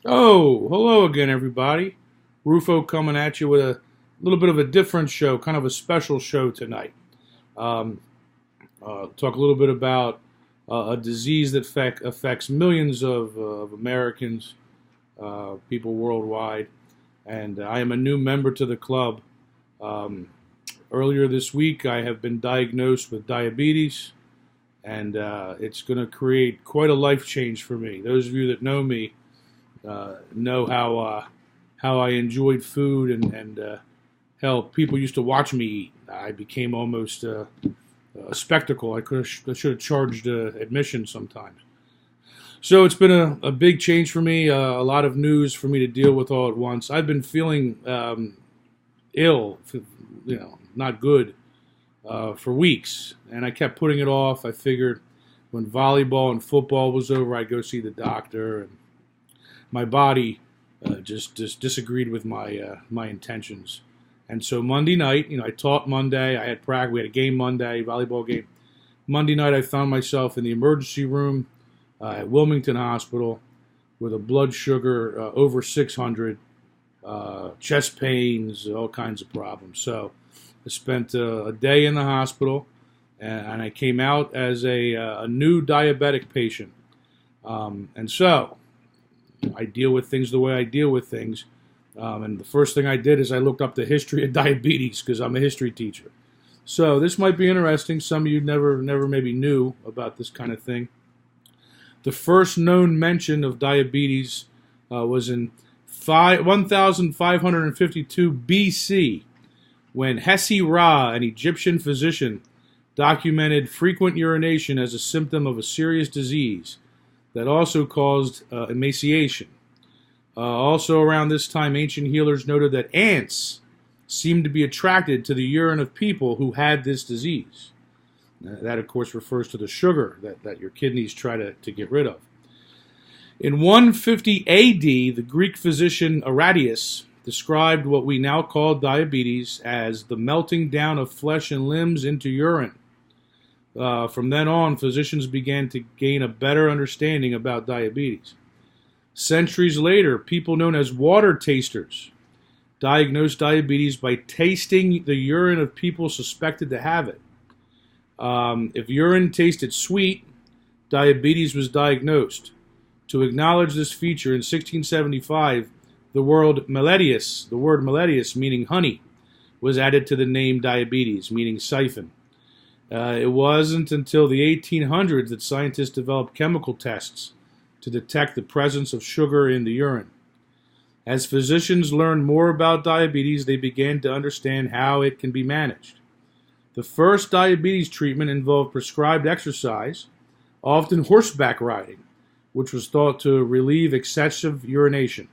Oh, hello again, everybody. Rufo coming at you with a little bit of a different show, kind of a special show tonight. Um, Talk a little bit about a disease that affects millions of Americans, people worldwide, and I am a new member to the club. Um, Earlier this week, I have been diagnosed with diabetes, and it's going to create quite a life change for me. Those of you that know me know how I enjoyed food and hell, people used to watch me eat. I became almost a spectacle. I should have charged admission sometimes. So it's been a big change for me. A lot of news for me to deal with all at once. I've been feeling ill, not good for weeks, and I kept putting it off. I figured when volleyball and football was over, I'd go see the doctor, and my body just disagreed with my intentions. And so Monday night, I taught Monday. I had practice. We had a game Monday, volleyball game. Monday night, I found myself in the emergency room at Wilmington Hospital with a blood sugar over 600, chest pains, all kinds of problems. So I spent a day in the hospital, and I came out as a new diabetic patient. And so I deal with things the way I deal with things. And the first thing I did is I looked up the history of diabetes because I'm a history teacher. So this might be interesting. Some of you never maybe knew about this kind of thing. The first known mention of diabetes was in 1552 BC when Hesi Ra, an Egyptian physician, documented frequent urination as a symptom of a serious disease that also caused emaciation. Also around this time, ancient healers noted that ants seemed to be attracted to the urine of people who had this disease. That, of course, refers to the sugar that your kidneys try to get rid of. In 150 AD, the Greek physician Arrhenius described what we now call diabetes as the melting down of flesh and limbs into urine. From then on, physicians began to gain a better understanding about diabetes. Centuries later, people known as water tasters diagnosed diabetes by tasting the urine of people suspected to have it. If urine tasted sweet, diabetes was diagnosed. To acknowledge this feature in 1675, the word meletius, meaning honey, was added to the name diabetes, meaning siphon. It wasn't until the 1800s that scientists developed chemical tests to detect the presence of sugar in the urine. As physicians learned more about diabetes, they began to understand how it can be managed. The first diabetes treatment involved prescribed exercise, often horseback riding, which was thought to relieve excessive urination.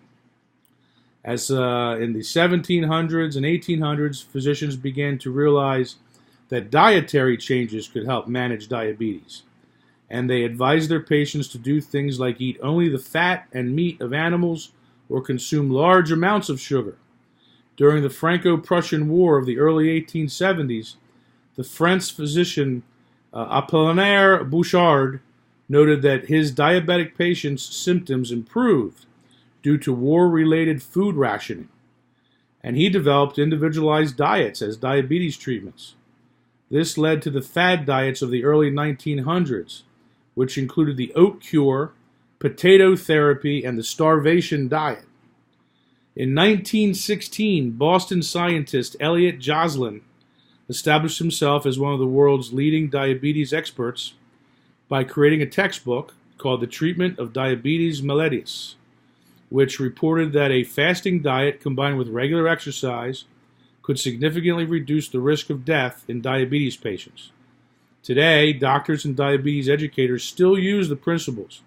As in the 1700s and 1800s, physicians began to realize that dietary changes could help manage diabetes, and they advised their patients to do things like eat only the fat and meat of animals or consume large amounts of sugar. During the Franco-Prussian War of the early 1870s, the French physician Apollinaire Bouchard noted that his diabetic patients' symptoms improved due to war-related food rationing, and he developed individualized diets as diabetes treatments. This led to the fad diets of the early 1900s, which included the oat cure, potato therapy, and the starvation diet. In 1916, Boston scientist Elliot Joslin established himself as one of the world's leading diabetes experts by creating a textbook called The Treatment of Diabetes Mellitus, which reported that a fasting diet combined with regular exercise could significantly reduce the risk of death in diabetes patients. Today, doctors and diabetes educators still use the principles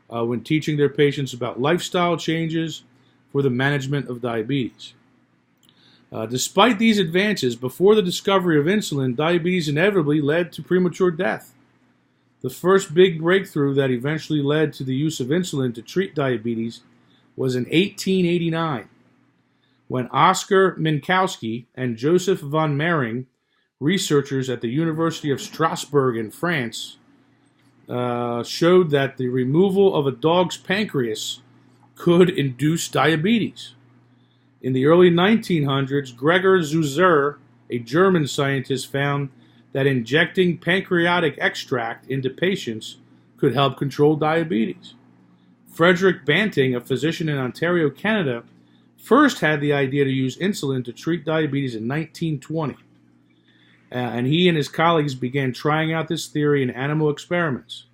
when teaching their patients about lifestyle changes for the management of diabetes. Despite these advances, before the discovery of insulin, diabetes inevitably led to premature death. The first big breakthrough that eventually led to the use of insulin to treat diabetes was in 1889, when Oskar Minkowski and Joseph von Mering, researchers at the University of Strasbourg in France, showed that the removal of a dog's pancreas could induce diabetes. In the early 1900s, Gregor Zuser, a German scientist, found that injecting pancreatic extract into patients could help control diabetes. Frederick Banting, a physician in Ontario, Canada, first had the idea to use insulin to treat diabetes in 1920. And he and his colleagues began trying out this theory in animal experiments.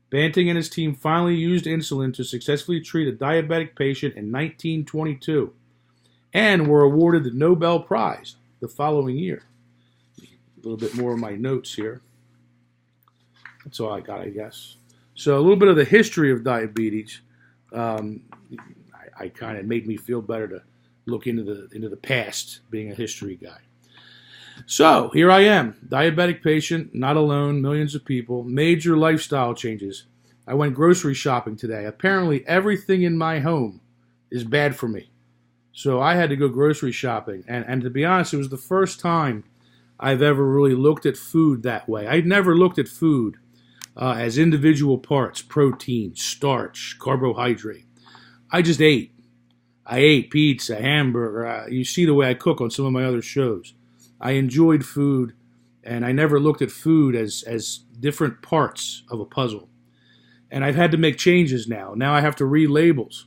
Banting and his team finally used insulin to successfully treat a diabetic patient in 1922 and were awarded the Nobel Prize the following year. A little bit more of my notes here. That's all I got, I guess. So a little bit of the history of diabetes. I kind of made me feel better to look into the past, being a history guy. So here I am, diabetic patient, not alone, millions of people, major lifestyle changes. I went grocery shopping today. Apparently everything in my home is bad for me. So I had to go grocery shopping. And to be honest, it was the first time I've ever really looked at food that way. I'd never looked at food as individual parts, protein, starch, carbohydrate. I just ate. I ate pizza, hamburger. You see the way I cook on some of my other shows. I enjoyed food, and I never looked at food as different parts of a puzzle. And I've had to make changes now. Now I have to read labels.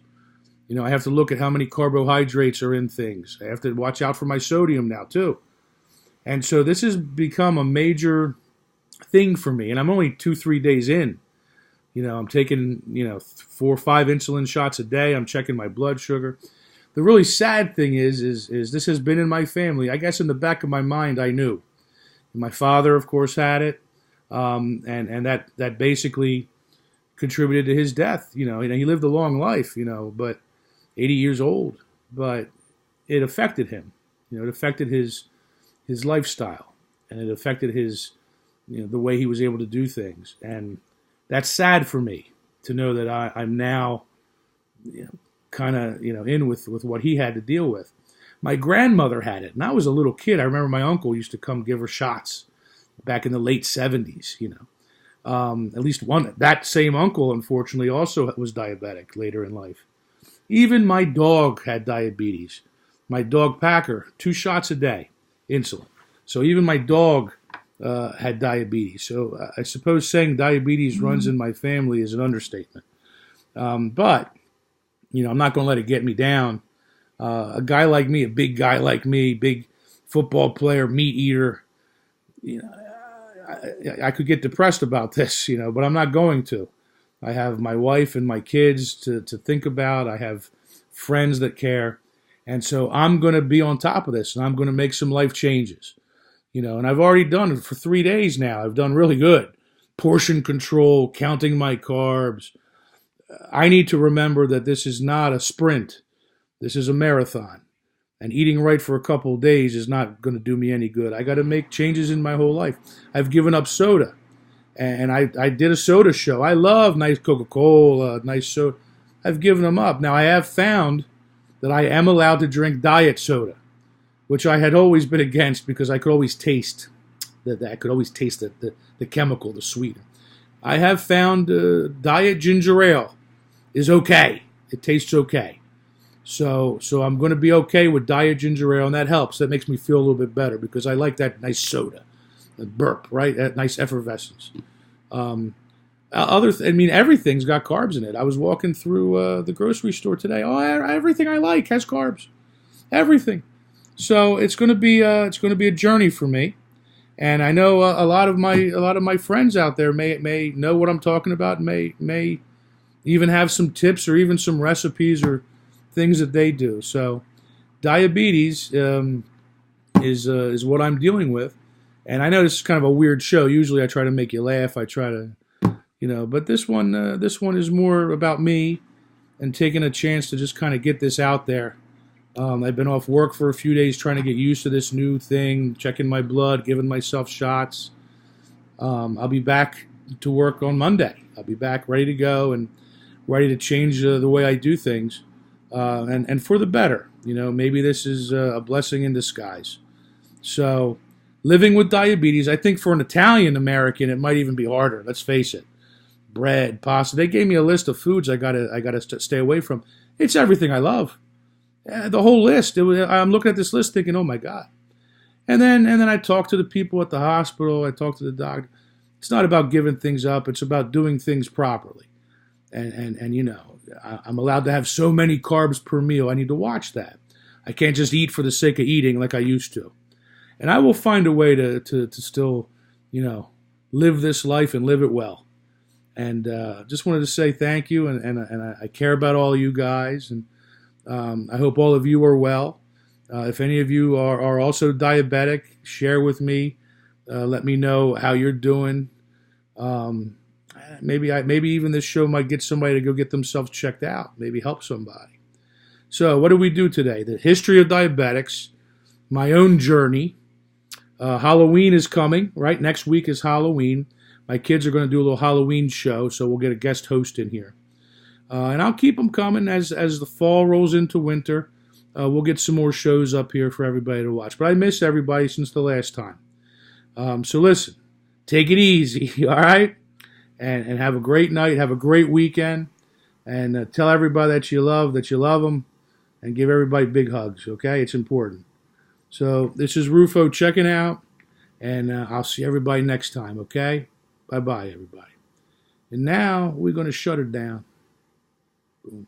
You know, I have to look at how many carbohydrates are in things. I have to watch out for my sodium now, too. And so this has become a major thing for me. And I'm only 2-3 days in. You know, I'm taking, 4 or 5 insulin shots a day. I'm checking my blood sugar. The really sad thing is this has been in my family. I guess in the back of my mind, I knew. My father, of course, had it. And that basically contributed to his death. You know, he lived a long life, but 80 years old, but it affected him. It affected his lifestyle, and it affected his, the way he was able to do things. And that's sad for me to know that I'm now, kind of, in with what he had to deal with. My grandmother had it, and I was a little kid. I remember my uncle used to come give her shots back in the late 70s, At least one. That same uncle, unfortunately, also was diabetic later in life. Even my dog had diabetes. My dog Packer, 2 shots a day, insulin. So even my dog had diabetes. So I suppose saying diabetes runs in my family is an understatement. But, I'm not going to let it get me down. A guy like me, a big guy like me, big football player, meat eater, I could get depressed about this, but I'm not going to. I have my wife and my kids to think about. I have friends that care. And so I'm going to be on top of this, and I'm going to make some life changes. And I've already done it for 3 days now. I've done really good. Portion control, counting my carbs. I need to remember that this is not a sprint. This is a marathon. And eating right for a couple of days is not going to do me any good. I got to make changes in my whole life. I've given up soda. And I did a soda show. I love nice Coca-Cola, nice soda. I've given them up. Now, I have found that I am allowed to drink diet soda, which I had always been against because I could always taste the chemical, the sweetener. I have found diet ginger ale is okay. It tastes okay. So I'm going to be okay with diet ginger ale, and that helps. That makes me feel a little bit better because I like that nice soda. Burp, right? That nice effervescence. Everything's got carbs in it. I was walking through the grocery store today. Oh, everything I like has carbs. Everything. So it's going to be a journey for me, and I know a lot of my friends out there may know what I'm talking about. May even have some tips or even some recipes or things that they do. So diabetes is what I'm dealing with. And I know this is kind of a weird show. Usually I try to make you laugh. I try to, but this one is more about me and taking a chance to just kind of get this out there. I've been off work for a few days trying to get used to this new thing, checking my blood, giving myself shots. I'll be back to work on Monday. I'll be back ready to go and ready to change the way I do things, and for the better. Maybe this is a blessing in disguise. So, living with diabetes, I think for an Italian American, it might even be harder. Let's face it. Bread, pasta. They gave me a list of foods I gotta stay away from. It's everything I love. The whole list. I'm looking at this list thinking, oh my God. And then I talk to the people at the hospital. I talk to the doctor. It's not about giving things up. It's about doing things properly. And you know, I'm allowed to have so many carbs per meal. I need to watch that. I can't just eat for the sake of eating like I used to. And I will find a way to still, you know, live this life and live it well. And just wanted to say thank you, and I care about all you guys, and I hope all of you are well. If any of you are also diabetic, share with me. Let me know how you're doing. Maybe even this show might get somebody to go get themselves checked out. Maybe help somebody. So what do we do today? The history of diabetics, my own journey. Halloween is coming, right? Next week is Halloween. My kids are going to do a little Halloween show, so we'll get a guest host in here. And I'll keep them coming as the fall rolls into winter. We'll get some more shows up here for everybody to watch. But I miss everybody since the last time. So listen, take it easy, all right? And have a great night. Have a great weekend. And tell everybody that you love them. And give everybody big hugs, okay? It's important. So this is Rufo checking out. And I'll see everybody next time, okay? Bye-bye, everybody. And now we're going to shut it down. Boom.